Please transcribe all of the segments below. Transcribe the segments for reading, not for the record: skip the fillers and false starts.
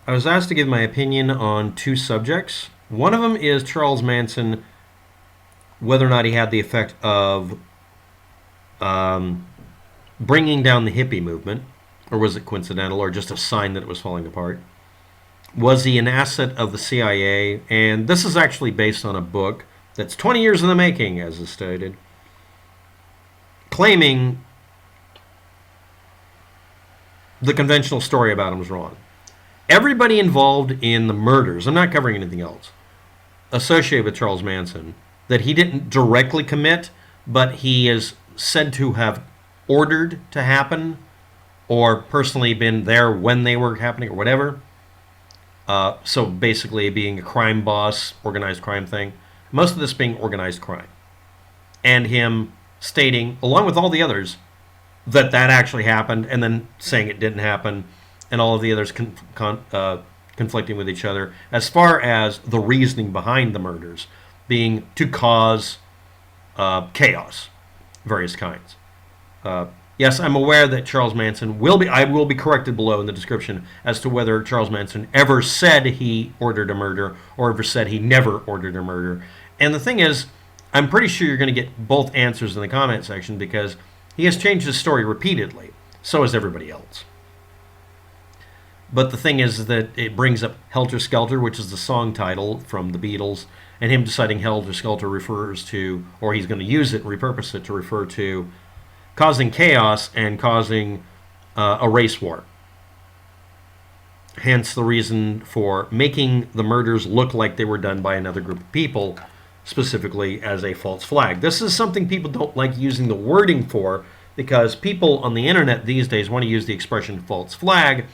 I was asked to give my opinion on two subjects. One of them is Charles Manson, whether or not he had the effect of um, bringing down the hippie movement, or was it coincidental, or just a sign that it was falling apart? Was he an asset of the CIA? And this is actually based on a book that's 20 years in the making, as is stated, claiming the conventional story about him was wrong. Everybody involved in the murders, I'm not covering anything else, associated with Charles Manson, that he didn't directly commit, but he is said to have ordered to happen or personally been there when they were happening or whatever. So basically being a crime boss, organized crime thing. Most of this being organized crime. And him stating, along with all the others, that that actually happened and then saying it didn't happen, and all of the others conflicting with each other as far as the reasoning behind the murders being to cause chaos, various kinds. Yes, I'm aware that Charles Manson will be, I will be corrected below in the description as to whether Charles Manson ever said he ordered a murder or ever said he never ordered a murder. And the thing is, I'm pretty sure you're going to get both answers in the comment section because he has changed his story repeatedly. So has everybody else. But the thing is that it brings up Helter Skelter, which is the song title from the Beatles, and him deciding Helter Skelter refers to, or he's going to use it, repurpose it to refer to causing chaos and causing a race war. Hence the reason for making the murders look like they were done by another group of people, specifically as a false flag. This is something people don't like using the wording for because people on the internet these days want to use the expression false flag,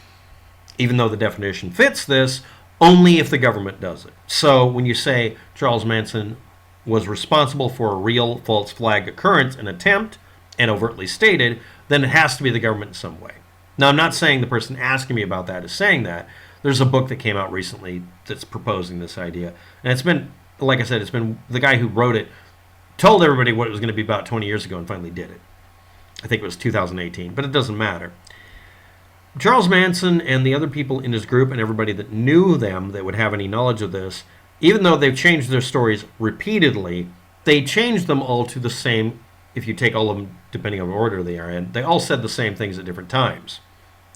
even though the definition fits this, only if the government does it. So when you say Charles Manson was responsible for a real false flag occurrence, an attempt, and overtly stated, then it has to be the government in some way. Now, I'm not saying the person asking me about that is saying that. There's a book that came out recently that's proposing this idea. And it's been, like I said, it's been the guy who wrote it told everybody what it was going to be about 20 years ago and finally did it. I think it was 2018, but it doesn't matter. Charles Manson and the other people in his group and everybody that knew them that would have any knowledge of this, even though they've changed their stories repeatedly, they changed them all to the same, if you take all of them depending on what order they are in, they all said the same things at different times,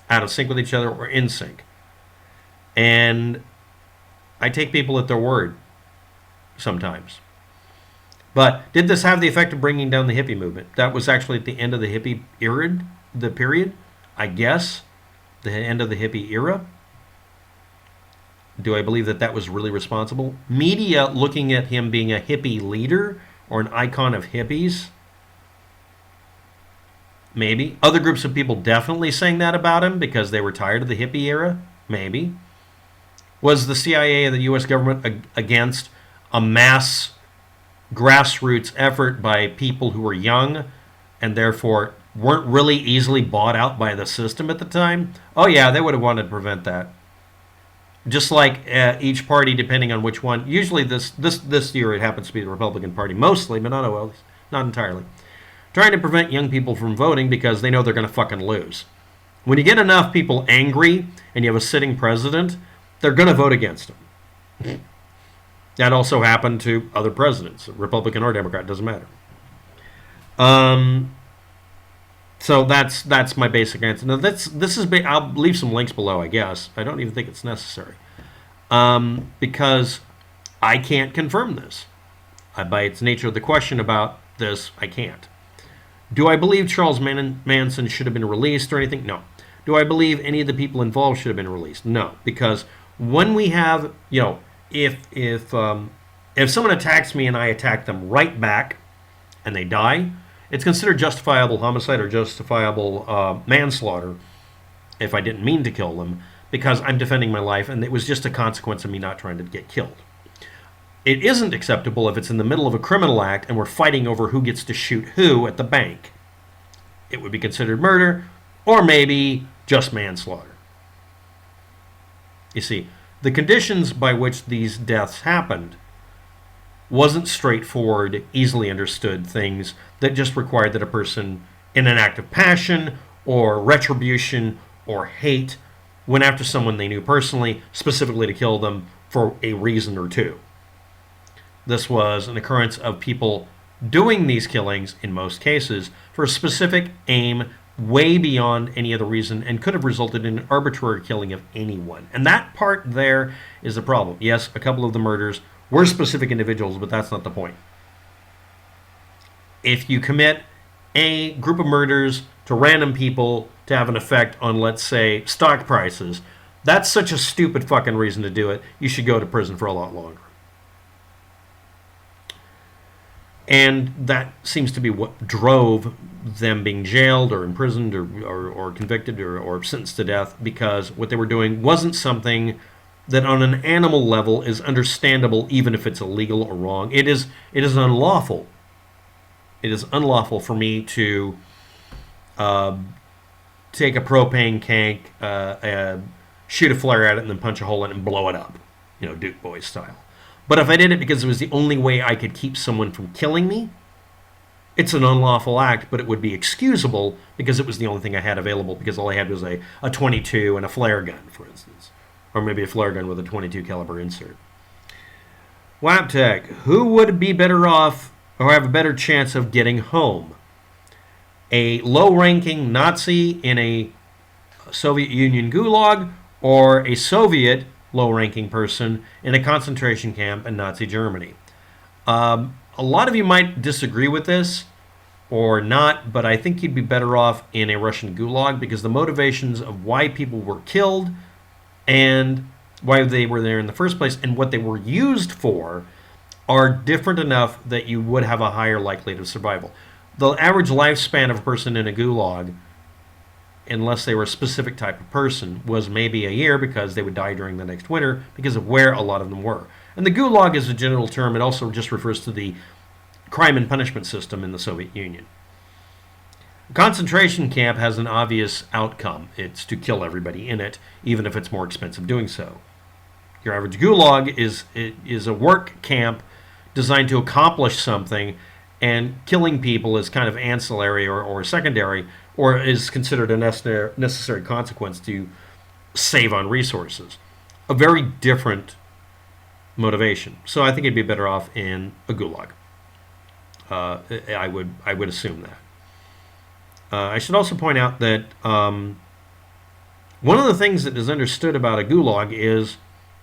out of sync with each other or in sync. And I take people at their word sometimes. But did this have the effect of bringing down the hippie movement? That was actually at the end of the hippie era, the period, I guess, the end of the hippie era. Do I believe that that was really responsible? Media looking at him being a hippie leader or an icon of hippies? Maybe. Other groups of people definitely saying that about him because they were tired of the hippie era? Maybe. Was the CIA and the U.S. government against a mass grassroots effort by people who were young and therefore weren't really easily bought out by the system at the time? Oh yeah, they would have wanted to prevent that. Just like each party, depending on which one. Usually this year it happens to be the Republican Party, mostly, but not always, not entirely. Trying to prevent young people from voting because they know they're going to fucking lose. When you get enough people angry and you have a sitting president, they're going to vote against him. That also happened to other presidents, Republican or Democrat, doesn't matter. So that's my basic answer. Now this is I'll leave some links below, I guess. I don't even think it's necessary because I can't confirm this. By its nature of the question about this, I can't. Do I believe Charles Manson should have been released or anything? No. Do I believe any of the people involved should have been released? No, because when we have, if someone attacks me and I attack them right back and they die, it's considered justifiable homicide or justifiable manslaughter if I didn't mean to kill them because I'm defending my life and it was just a consequence of me not trying to get killed. It isn't acceptable if it's in the middle of a criminal act and we're fighting over who gets to shoot who at the bank. It would be considered murder or maybe just manslaughter. You see, the conditions by which these deaths happened wasn't straightforward, easily understood things that just required that a person in an act of passion or retribution or hate went after someone they knew personally, specifically to kill them for a reason or two. This was an occurrence of people doing these killings, in most cases, for a specific aim way beyond any other reason and could have resulted in an arbitrary killing of anyone. And that part there is the problem. Yes, a couple of the murders were specific individuals, but that's not the point. If you commit a group of murders to random people to have an effect on, let's say, stock prices, that's such a stupid fucking reason to do it. You should go to prison for a lot longer. And that seems to be what drove them being jailed or imprisoned or convicted or sentenced to death, because what they were doing wasn't something that on an animal level is understandable, even if it's illegal or wrong. It is unlawful. It is unlawful for me to take a propane tank, shoot a flare at it, and then punch a hole in it and blow it up, Duke Boys style. But if I did it because it was the only way I could keep someone from killing me, it's an unlawful act, but it would be excusable because it was the only thing I had available, because all I had was a 22 and a flare gun, for instance. Or maybe a flare gun with a 22 caliber insert. Waptech, who would be better off or have a better chance of getting home? A low-ranking Nazi in a Soviet Union gulag, or a Soviet low-ranking person in a concentration camp in Nazi Germany? A lot of you might disagree with this or not, but I think you'd be better off in a Russian gulag, because the motivations of why people were killed and why they were there in the first place and what they were used for are different enough that you would have a higher likelihood of survival. The average lifespan of a person in a gulag, unless they were a specific type of person, was maybe a year, because they would die during the next winter because of where a lot of them were. And the gulag is a general term. It also just refers to the crime and punishment system in the Soviet Union. A concentration camp has an obvious outcome. It's to kill everybody in it, even if it's more expensive doing so. Your average gulag is a work camp designed to accomplish something, and killing people is kind of ancillary or secondary, or is considered a necessary consequence to save on resources. A very different motivation. So I think it'd be better off in a gulag. I would assume that. I should also point out that one of the things that is understood about a gulag is,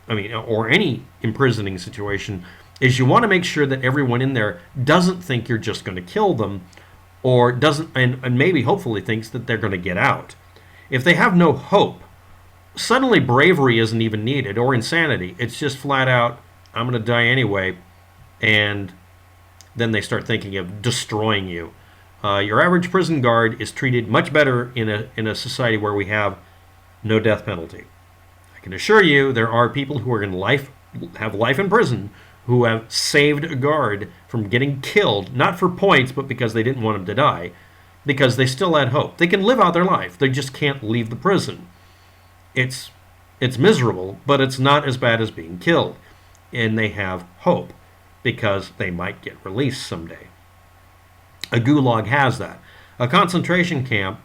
or any imprisoning situation, is you want to make sure that everyone in there doesn't think you're just going to kill them, or doesn't, and maybe hopefully thinks that they're going to get out. If they have no hope, suddenly bravery isn't even needed, or insanity. It's just flat out, I'm going to die anyway, and then they start thinking of destroying you. Your average prison guard is treated much better in a society where we have no death penalty. I can assure you there are people who are in have life in prison who have saved a guard from getting killed, not for points, but because they didn't want him to die, because they still had hope. They can live out their life. They just can't leave the prison. It's miserable, but it's not as bad as being killed. And they have hope, because they might get released someday. A gulag has that. A concentration camp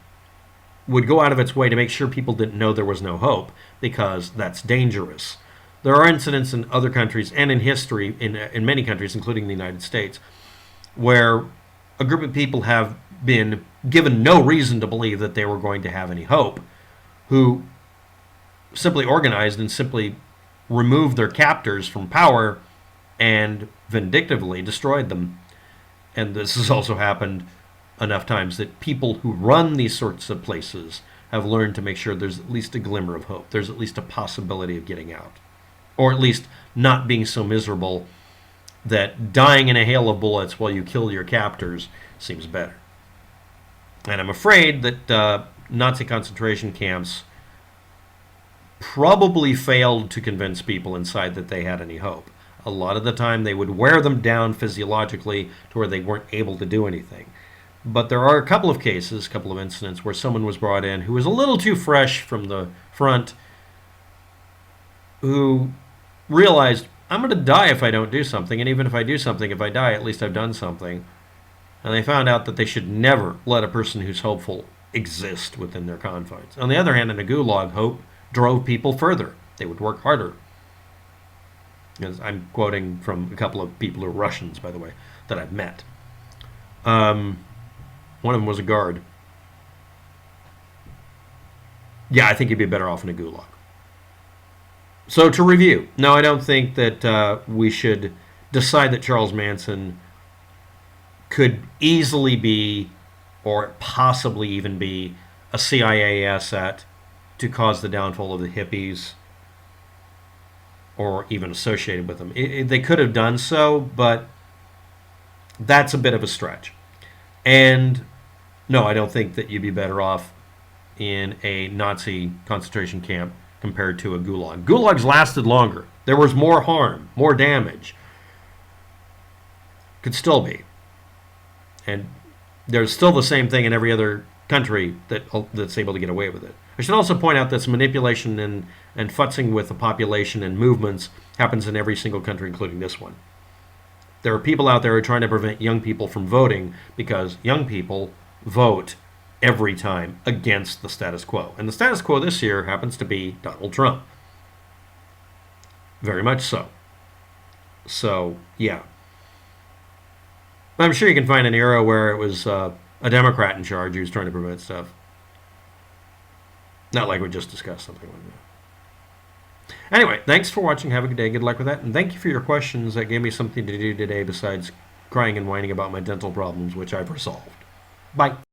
would go out of its way to make sure people didn't know there was no hope, because that's dangerous. There are incidents in other countries and in history, in many countries, including the United States, where a group of people have been given no reason to believe that they were going to have any hope, who simply organized and simply removed their captors from power and vindictively destroyed them. And this has also happened enough times that people who run these sorts of places have learned to make sure there's at least a glimmer of hope. There's at least a possibility of getting out. Or at least not being so miserable that dying in a hail of bullets while you kill your captors seems better. And I'm afraid that Nazi concentration camps probably failed to convince people inside that they had any hope. A lot of the time they would wear them down physiologically to where they weren't able to do anything. But there are a couple of cases, a couple of incidents where someone was brought in who was a little too fresh from the front, who realized, I'm going to die if I don't do something, and even if I do something, if I die, at least I've done something. And they found out that they should never let a person who's hopeful exist within their confines. On the other hand, in a gulag, hope drove people further. They would work harder. As I'm quoting from a couple of people who are Russians, by the way, that I've met. One of them was a guard. Yeah, I think you'd be better off in a gulag. So to review, no, I don't think that we should decide that Charles Manson could easily be, or possibly even be, a CIA asset to cause the downfall of the hippies, or even associated with them. They could have done so, but that's a bit of a stretch. And no, I don't think that you'd be better off in a Nazi concentration camp compared to a gulag. Gulags lasted longer. There was more harm, more damage. Could still be. And there's still the same thing in every other country that's able to get away with it. I should also point out that manipulation and futzing with the population and movements happens in every single country, including this one. There are people out there who are trying to prevent young people from voting because young people vote every time against the status quo. And the status quo this year happens to be Donald Trump. Very much so. So, yeah. I'm sure you can find an era where it was a Democrat in charge who was trying to prevent stuff. Not like we just discussed something like that. Anyway, thanks for watching. Have a good day. Good luck with that. And thank you for your questions. That gave me something to do today besides crying and whining about my dental problems, which I've resolved. Bye.